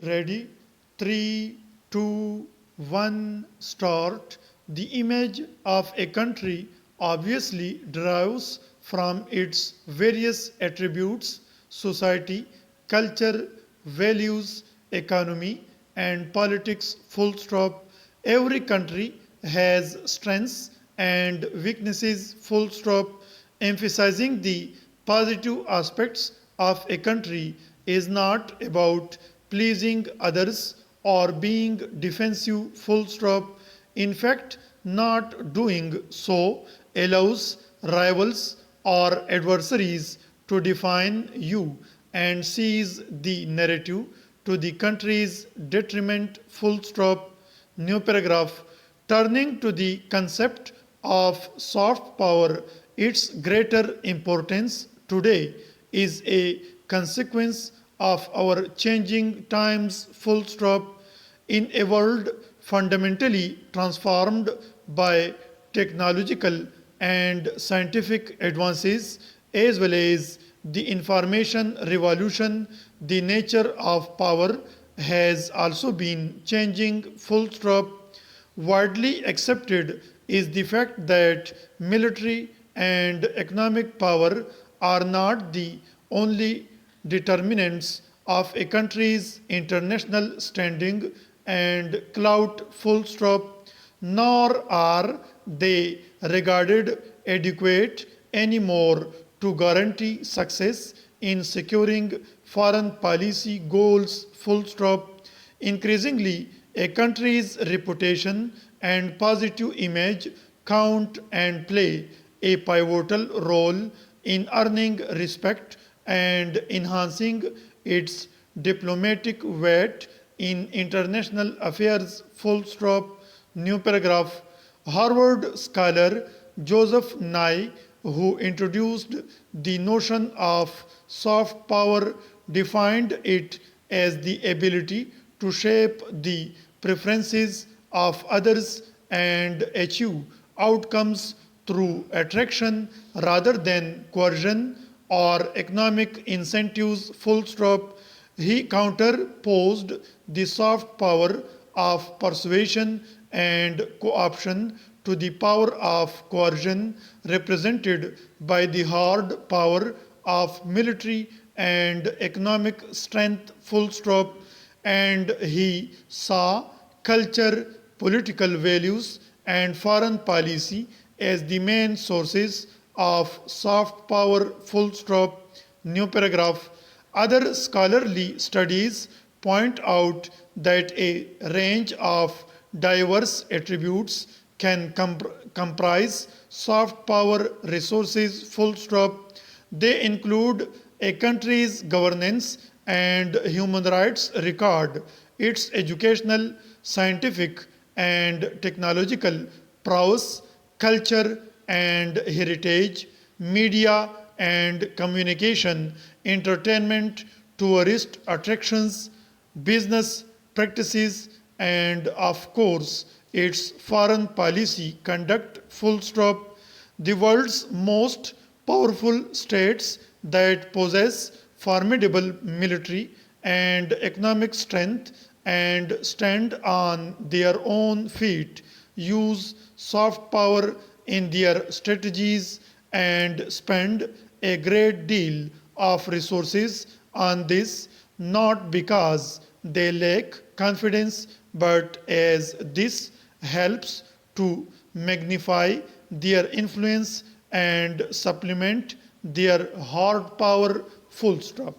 Ready? Three, two, one, start. The image of a country obviously derives from its various attributes: society, culture, values, economy, and politics. Full stop. Every country has strengths and weaknesses. Full stop. Emphasizing the positive aspects of a country is not about pleasing others or being defensive. Full stop. In fact, not doing so allows rivals or adversaries to define you and seize the narrative to the country's detriment. Full stop. New paragraph. Turning to the concept of soft power, its greater importance today is a consequence of our changing times. Full stop. In a world fundamentally transformed by technological and scientific advances as well as the information revolution, the nature of power has also been changing. Full stop. Widely accepted is the fact that military and economic power are not the only determinants of a country's international standing and clout. Full stop. Nor are they regarded adequate anymore to guarantee success in securing foreign policy goals. Full stop. Increasingly, a country's reputation and positive image count and play a pivotal role in earning respect and enhancing its diplomatic weight in international affairs. Full stop. New paragraph. Harvard scholar Joseph Nye, who introduced the notion of soft power, defined it as the ability to shape the preferences of others and achieve outcomes through attraction rather than coercion or economic incentives. Full stop. He counterposed the soft power of persuasion and cooption to the power of coercion represented by the hard power of military and economic strength. Full stop. And he saw culture, political values, and foreign policy as the main sources of soft power. Full stop. New paragraph. Other scholarly studies point out that a range of diverse attributes can comprise soft power resources. Full stop. They include a country's governance and human rights record, its educational, scientific, and technological prowess, culture and heritage, media and communication, entertainment, tourist attractions, business practices, and of course, its foreign policy conduct. Full stop. The world's most powerful states that possess formidable military and economic strength and stand on their own feet use soft power in their strategies and spend a great deal of resources on this, not because they lack confidence, but as this helps to magnify their influence and supplement their hard power. Full stop.